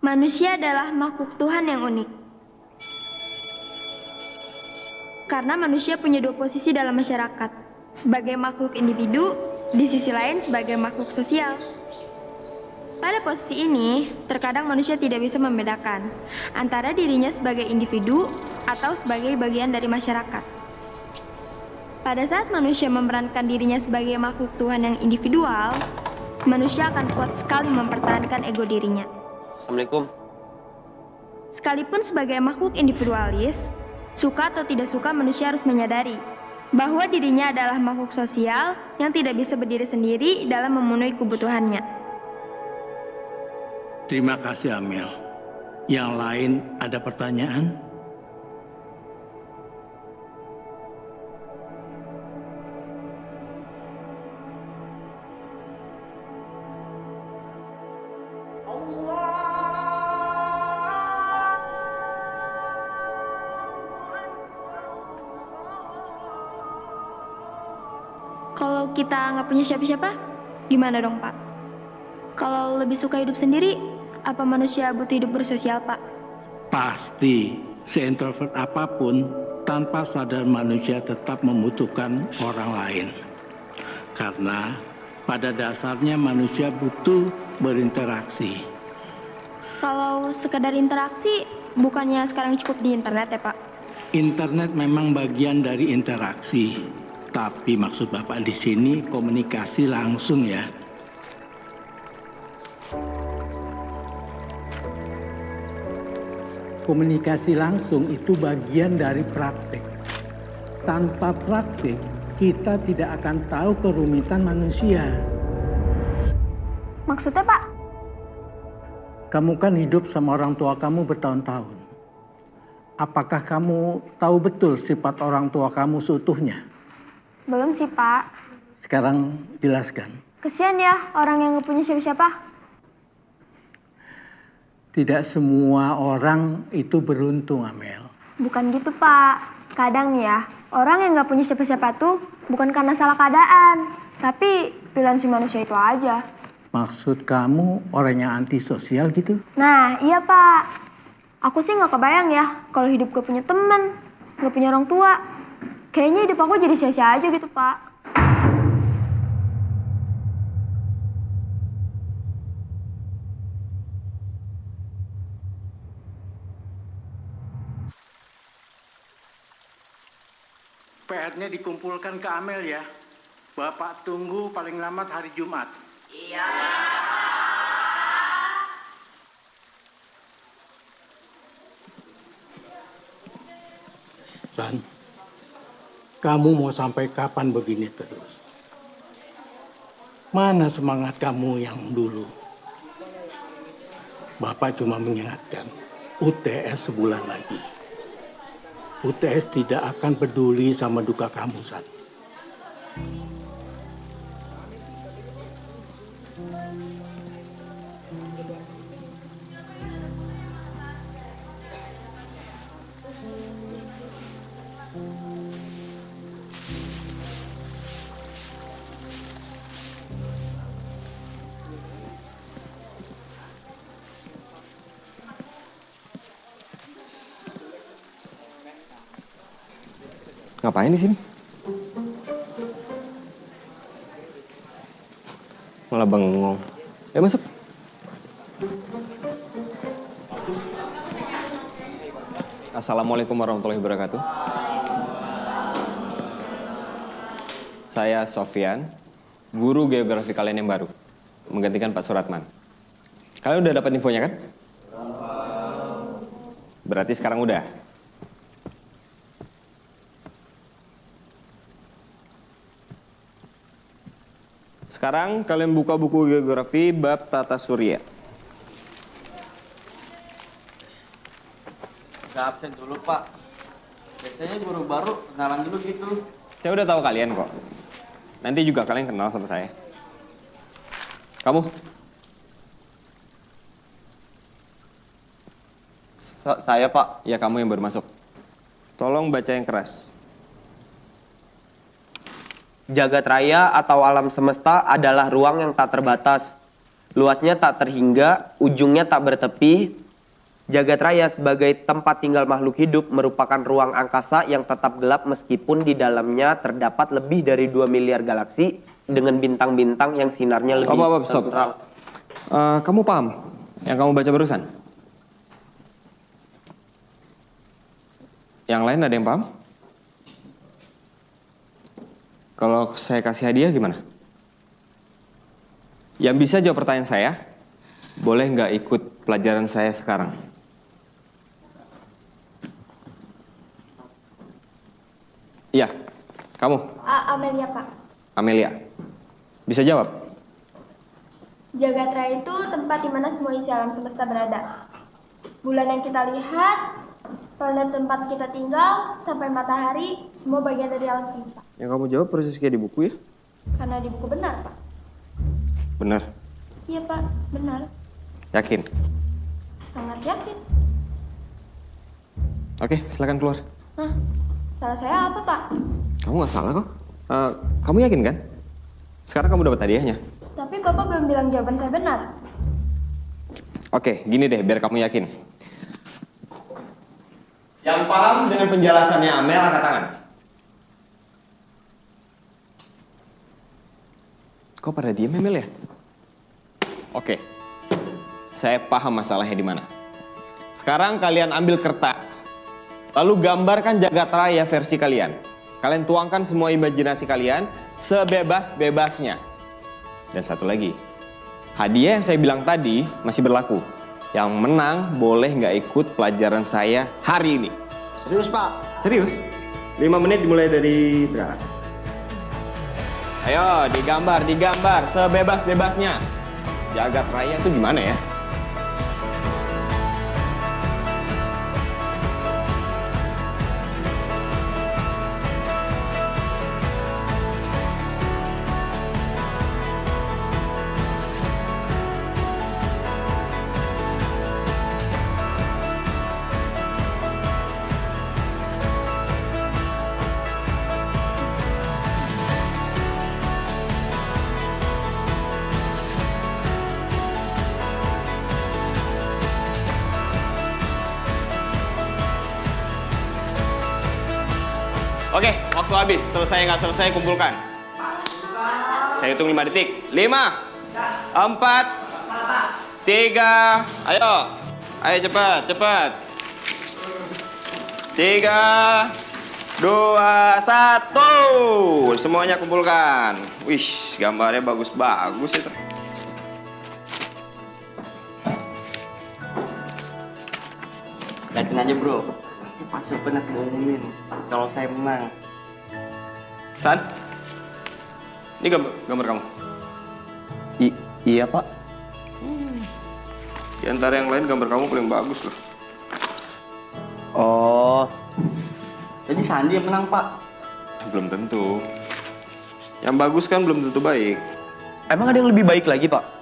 Manusia adalah makhluk Tuhan yang unik. Karena manusia punya dua posisi dalam masyarakat. Sebagai makhluk individu, di sisi lain sebagai makhluk sosial. Pada posisi ini, terkadang manusia tidak bisa membedakan antara dirinya sebagai individu atau sebagai bagian dari masyarakat. Pada saat manusia memerankan dirinya sebagai makhluk Tuhan yang individual, manusia akan kuat sekali mempertahankan ego dirinya. Assalamualaikum. Sekalipun sebagai makhluk individualis, suka atau tidak suka manusia harus menyadari bahwa dirinya adalah makhluk sosial yang tidak bisa berdiri sendiri dalam memenuhi kebutuhannya. Terima kasih Amel. Yang lain ada pertanyaan? Kalau kita nggak punya siapa-siapa, gimana dong Pak? Kalau lebih suka hidup sendiri, apa manusia butuh hidup bersosial Pak? Pasti, seintrovert apapun, tanpa sadar manusia tetap membutuhkan orang lain. Karena pada dasarnya manusia butuh berinteraksi. Kalau sekedar interaksi, bukannya sekarang cukup di internet ya Pak? Internet memang bagian dari interaksi, tapi maksud Bapak di sini komunikasi langsung ya. Komunikasi langsung itu bagian dari praktik. Tanpa praktik, kita tidak akan tahu kerumitan manusia. Maksudnya Pak? Kamu kan hidup sama orang tua kamu bertahun-tahun. Apakah kamu tahu betul sifat orang tua kamu seutuhnya? Belum sih Pak. Sekarang jelaskan. Kesian ya orang yang nggak punya siapa-siapa. Tidak semua orang itu beruntung, Amel. Bukan gitu Pak. Kadang nih ya, orang yang nggak punya siapa-siapa tuh bukan karena salah keadaan, tapi pilihan si manusia itu aja. Maksud kamu orang yang antisosial gitu? Nah iya Pak. Aku sih nggak kebayang ya kalau hidup gue punya teman, nggak punya orang tua. Kayaknya hidup aku jadi sia-sia aja gitu Pak. PR-nya dikumpulkan ke Amel ya. Bapak tunggu paling lambat hari Jumat. Iya. San, kamu mau sampai kapan begini terus? Mana semangat kamu yang dulu? Bapak cuma mengingatkan, UTS sebulan lagi. UTS tidak akan peduli sama duka kamu, San. Ngapain di sini? Malah bengong. Masuk. Assalamualaikum warahmatullahi wabarakatuh. Saya Sofyan, guru geografi kalian yang baru, menggantikan Pak Suratman. Kalian udah dapat infonya kan? Berarti sekarang udah. Sekarang kalian buka buku geografi bab tata surya. Gak absen dulu Pak. Biasanya guru baru kenalan dulu gitu. Saya udah tahu kalian kok. Nanti juga kalian kenal sama saya. Kamu? Saya Pak. Ya kamu yang baru masuk. Tolong baca yang keras. Jagat raya atau alam semesta adalah ruang yang tak terbatas. Luasnya tak terhingga, ujungnya tak bertepi. Jagat raya sebagai tempat tinggal makhluk hidup merupakan ruang angkasa yang tetap gelap meskipun di dalamnya terdapat lebih dari 2 miliar galaksi dengan bintang-bintang yang sinarnya lebih Stop. terang. Kamu paham yang kamu baca barusan? Yang lain ada yang paham? Kalau saya kasih hadiah gimana? Yang bisa jawab pertanyaan saya, boleh nggak ikut pelajaran saya sekarang? Iya, kamu, Amelia, Pak. Amelia. Bisa jawab? Jagat raya itu tempat di mana semua isi alam semesta berada. Bulan yang kita lihat, planet tempat kita tinggal, sampai matahari, semua bagian dari alam semesta. Yang kamu jawab persis kayak di buku ya? Karena di buku benar, Pak. Benar. Iya, Pak. Benar. Yakin? Sangat yakin. Oke, silakan keluar. Hah? Salah saya apa, Pak? Kamu nggak salah kok. Kamu yakin kan? Sekarang kamu dapat hadiahnya. Tapi Bapak belum bilang jawaban saya benar. Oke, gini deh biar kamu yakin. Yang paham dengan penjelasannya Amel angkat tangan. Kok pada diem Amel ya? Oke. Saya paham masalahnya di mana. Sekarang kalian ambil kertas. Lalu gambarkan jagat raya versi kalian. Kalian tuangkan semua imajinasi kalian sebebas-bebasnya. Dan satu lagi, hadiah yang saya bilang tadi masih berlaku. Yang menang boleh nggak ikut pelajaran saya hari ini. Serius, Pak? Serius? 5 menit dimulai dari sekarang. Ayo, digambar sebebas-bebasnya. Jagat raya itu gimana ya? Oke, waktu habis. Selesai nggak selesai, kumpulkan. Saya hitung 5 detik. 5, 4, 3, ayo. Ayo cepat. 3, 2, 1. Semuanya kumpulkan. Wih, gambarnya bagus-bagus itu. Yakin aja bro, pasti Pak Supet ngumumin kalau saya menang. San, ini gambar kamu. Iya Pak. Di antara yang lain gambar kamu paling bagus loh. Oh, jadi Sandi yang menang Pak? Belum tentu. Yang bagus kan belum tentu baik. Emang ada yang lebih baik lagi Pak?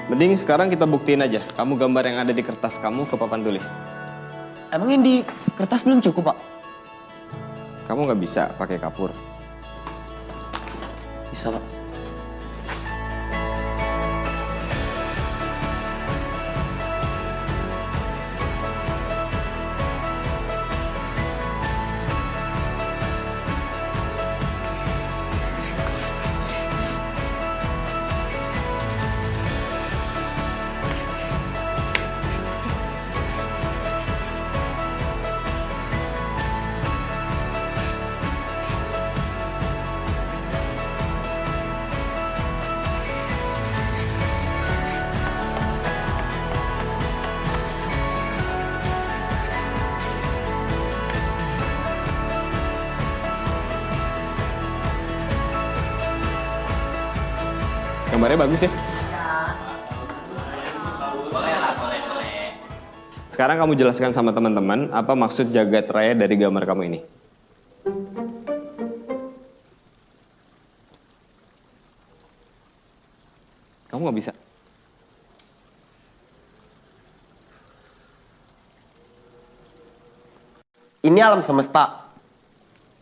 Mending sekarang kita buktiin aja. Kamu gambar yang ada di kertas kamu ke papan tulis. Emang yang di kertas belum cukup Pak? Kamu nggak bisa pakai kapur. Bisa Pak. Gambarnya bagus ya? Sekarang kamu jelaskan sama teman-teman apa maksud jagat raya dari gambar kamu ini. Kamu nggak bisa. Ini alam semesta.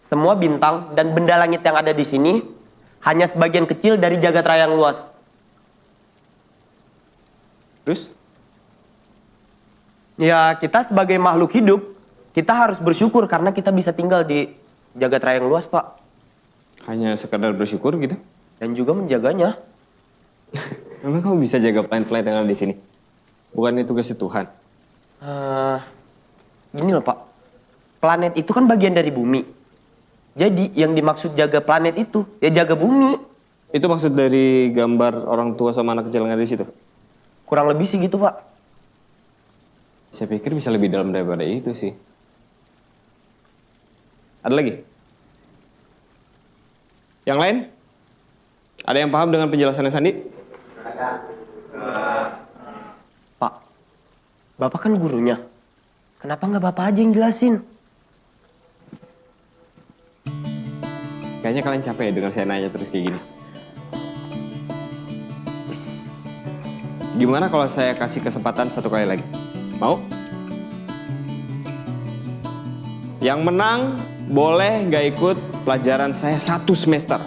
Semua bintang dan benda langit yang ada di sini hanya sebagian kecil dari jagat raya yang luas. Terus? Ya, kita sebagai makhluk hidup, kita harus bersyukur karena kita bisa tinggal di jagat raya yang luas, Pak. Hanya sekadar bersyukur gitu? Dan juga menjaganya. Memang kamu bisa jaga planet-planet yang ada di sini? Bukannya tugasnya Tuhan? Gini loh, Pak. Planet itu kan bagian dari bumi. Jadi, yang dimaksud jaga planet itu, ya jaga bumi. Itu maksud dari gambar orang tua sama anak kecil yang ada di situ? Kurang lebih sih gitu, Pak. Saya pikir bisa lebih dalam daripada itu sih. Ada lagi? Yang lain? Ada yang paham dengan penjelasannya Sandi? Pak, Bapak kan gurunya. Kenapa nggak Bapak aja yang jelasin? Kayaknya kalian capek ya dengar saya nanya terus kayak gini. Gimana kalau saya kasih kesempatan satu kali lagi? Mau? Yang menang boleh nggak ikut pelajaran saya 1 semester.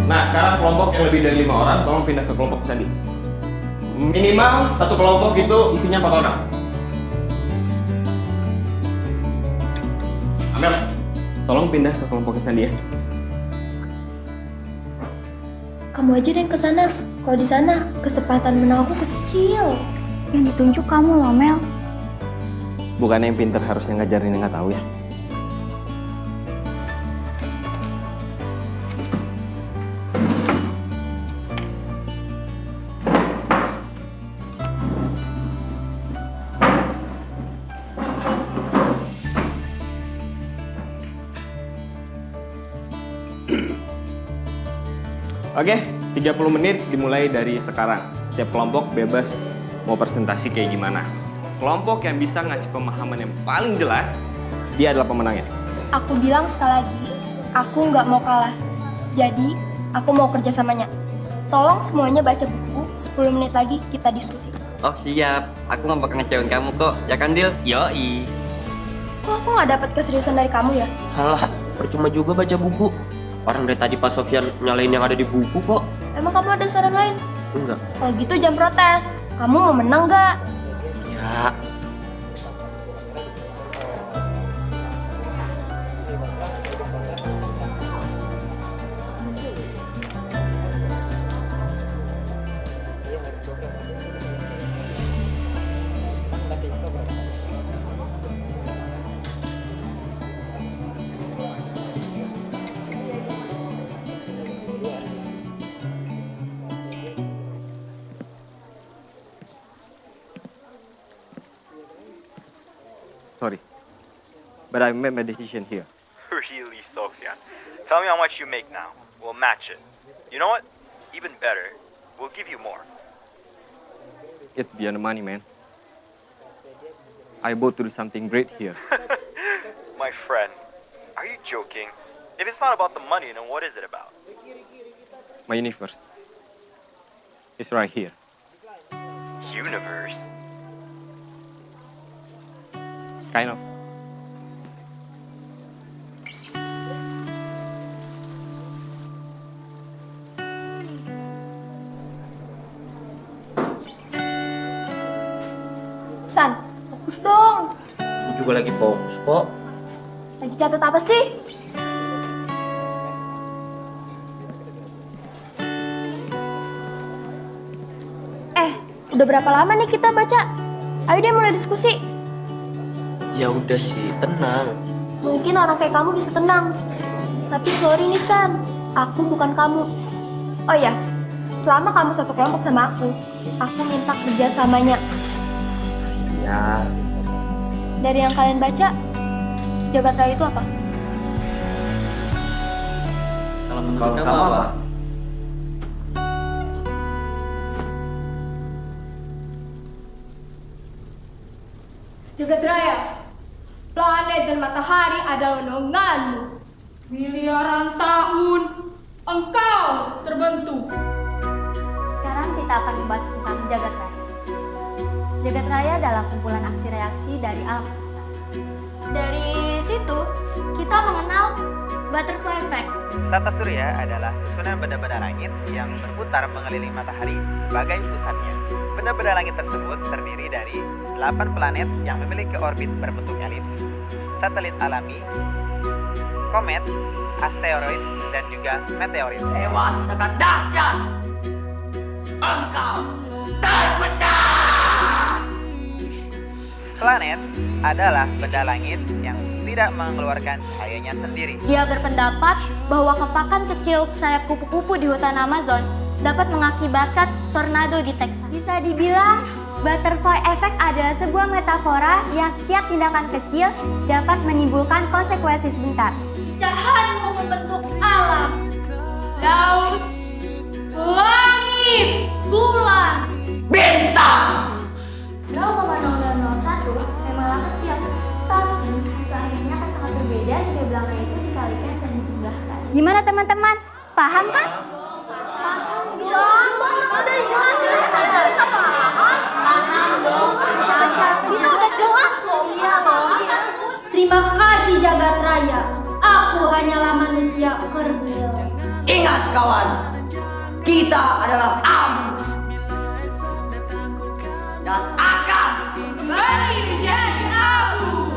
Nah, sekarang kelompok yang lebih dari 5 orang, tolong pindah ke kelompok Sandi. Minimal satu kelompok itu isinya 4 orang. Amel, tolong pindah ke kelompok Sandi ya. Kamu aja deh ke sana. Kalau di sana kesempatan menang aku kecil. Yang ditunjuk kamu loh, Mel. Bukannya yang pinter harusnya ngajarin yang nggak tahu ya. Oke, 30 menit dimulai dari sekarang. Setiap kelompok bebas mau presentasi kayak gimana. Kelompok yang bisa ngasih pemahaman yang paling jelas, dia adalah pemenangnya. Aku bilang sekali lagi, aku nggak mau kalah. Jadi, aku mau kerjasamanya. Tolong semuanya baca buku, 10 menit lagi kita diskusi. Oh siap, aku nggak bakal ngecewain kamu kok, ya kan Dil? Yoi. Kok aku nggak dapat keseriusan dari kamu ya? Halah, percuma juga baca buku. Orang dari tadi Pak Sofyan nyalain yang ada di buku kok. Emang kamu ada saran lain? Enggak. Kalau gitu jangan protes. Kamu mau menang nggak? Iya. Sorry, but I made my decision here. Really, Sofyan? Tell me how much you make now. We'll match it. You know what? Even better, we'll give you more. It's beyond the money, man. I bought to do something great here. My friend, are you joking? If it's not about the money, then what is it about? My universe is right here. Universe? Kind of. San, fokus dong. Aku juga lagi fokus kok. Lagi catat apa sih? Udah berapa lama nih kita baca? Ayo deh mulai diskusi. Ya udah sih, tenang. Mungkin orang kayak kamu bisa tenang. Tapi sorry nih San, aku bukan kamu. Oh ya, selama kamu satu kelompok sama aku minta kerjasamanya. Ya, Dari yang kalian baca, jagat raya itu apa? Kalau menurut kamu apa? Jagat raya, planet dan matahari adalah naunganmu. Miliaran tahun engkau terbentuk. Sekarang kita akan membahas tentang Jagat Raya. Jagat Raya adalah kumpulan aksi reaksi dari alam semesta. Dari situ, kita mengenal butterfly effect. Tata surya adalah susunan benda-benda langit yang berputar mengelilingi matahari sebagai pusatnya. Benda-benda langit tersebut terdiri dari 8 planet yang memiliki orbit berbentuk elips, satelit alami, komet, asteroid, dan juga meteorit. Lewat dengan dahsyat, engkau terpecah. Planet adalah benda langit yang tidak mengeluarkan cahayanya sendiri. Dia berpendapat bahwa kepakan kecil sayap kupu-kupu di hutan Amazon dapat mengakibatkan tornado di Texas. Bisa dibilang, butterfly effect adalah sebuah metafora yang setiap tindakan kecil dapat menimbulkan konsekuensi sebentar. Cahaya membentuk alam, laut, langit, bulan, Bintang. 0,0001 memanglah kecil, tapi akhirnya kan sangat berbeda jika belakang itu dikalikan dan dijumlahkan. Gimana teman-teman? Paham kan? Paham dong. Udah jelas kita paham. Paham dong. Kita udah jelas loh. Iya loh. terima kasih Jagat Raya. Aku hanyalah manusia kerdil. Ingat kawan, kita adalah abu dan akan Kembali menjadi abu.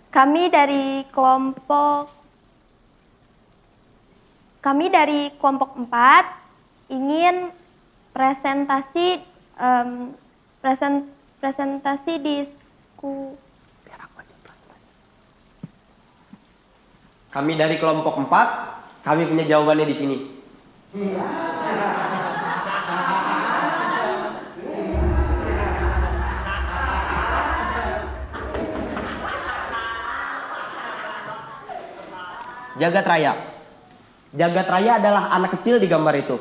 Kami dari kelompok 4 ingin presentasi Kami dari kelompok 4, kami punya jawabannya di sini. Jagat Raya. Jagat Raya adalah anak kecil di gambar itu.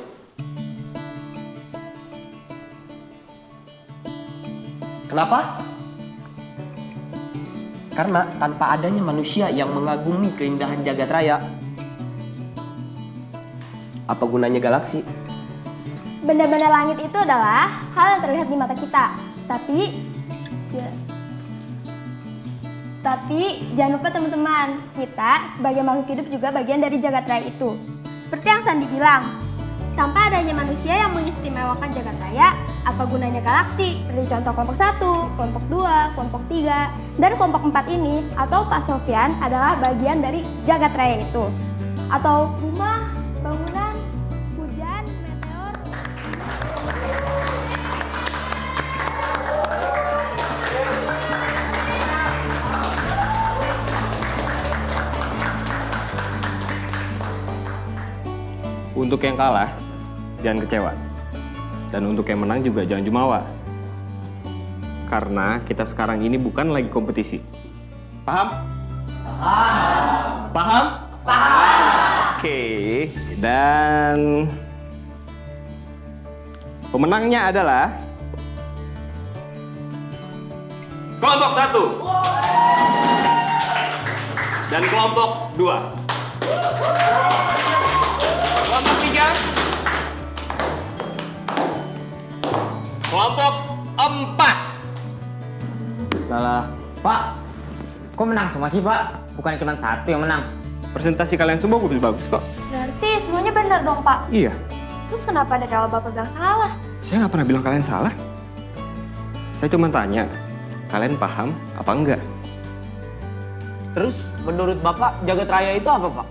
Kenapa? Karena tanpa adanya manusia yang mengagumi keindahan jagat raya, apa gunanya galaksi? benda-benda langit itu adalah hal yang terlihat di mata kita. Tapi jangan lupa teman-teman, kita sebagai makhluk hidup juga bagian dari jagat raya itu. Seperti yang Sandi bilang, tanpa adanya manusia yang mengistimewakan jagat raya, apa gunanya galaksi? Seperti contoh kelompok 1, kelompok 2, kelompok 3, dan kelompok 4 ini atau Pak Sofyan adalah bagian dari jagat raya itu. Atau rumah, bangunan, hujan, meteor. Untuk yang kalah, jangan kecewa. Dan untuk yang menang juga jangan jumawa. Karena kita sekarang ini bukan lagi kompetisi. Paham? Paham. Paham? Paham. Oke, dan pemenangnya adalah kelompok 1 dan kelompok 2. Kelompok 3, kelompok 4. Lah, Pak, kok menang semua sih, Pak? Bukan cuma satu yang menang. Presentasi kalian semua bagus kok. Berarti semuanya benar dong, Pak. Iya, Terus kenapa dari awal Bapak bilang salah? saya nggak pernah bilang kalian salah. Saya cuma tanya, kalian paham apa enggak? Terus menurut Bapak jagat raya itu apa, Pak?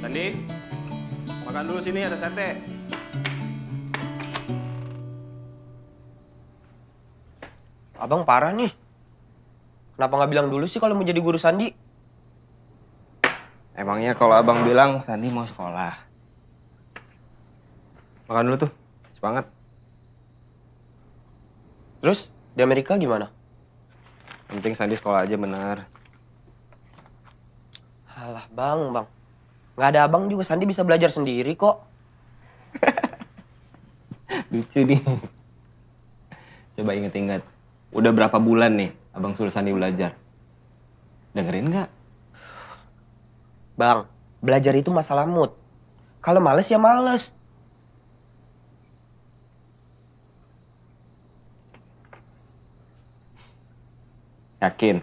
Sandi, makan dulu sini ada sate. Abang parah nih. Kenapa nggak bilang dulu sih kalau mau jadi guru Sandi? Emangnya kalau abang bilang Sandi mau sekolah. Makan dulu tuh, semangat. Terus di Amerika gimana? Yang penting Sandi sekolah aja bener. Alah bang. Nggak ada abang juga Sandi bisa belajar sendiri kok. Lucu nih. Coba inget-inget. Udah berapa bulan nih abang suruh Sandi belajar? Dengerin nggak? Bang, belajar itu masalah mood. Kalau males ya males. Yakin?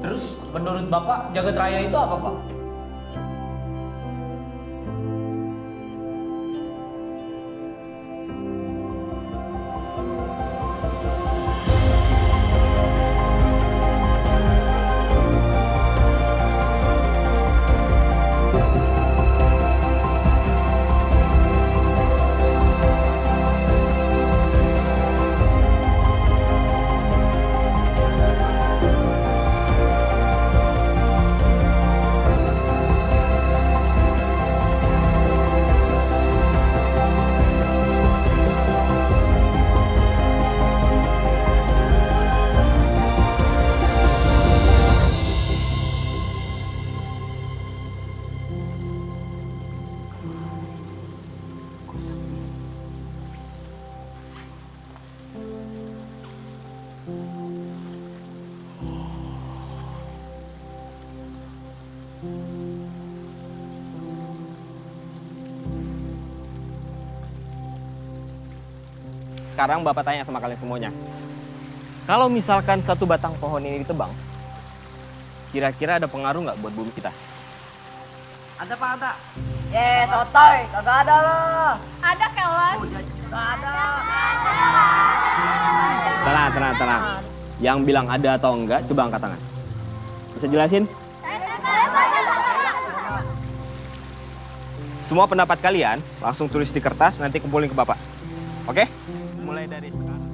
Terus menurut Bapak jagat raya itu apa, Pak? Sekarang Bapak tanya sama kalian semuanya. Kalau misalkan satu batang pohon ini ditebang, kira-kira ada pengaruh nggak buat bumi kita? Ada Pak, ada. Sotoy, kagak ada loh. Ada kawan. Tenang. Yang bilang ada atau enggak, coba angkat tangan. Bisa jelasin? Semua pendapat kalian langsung tulis di kertas, nanti kumpulin ke Bapak. Oke? Mulai dari sekarang.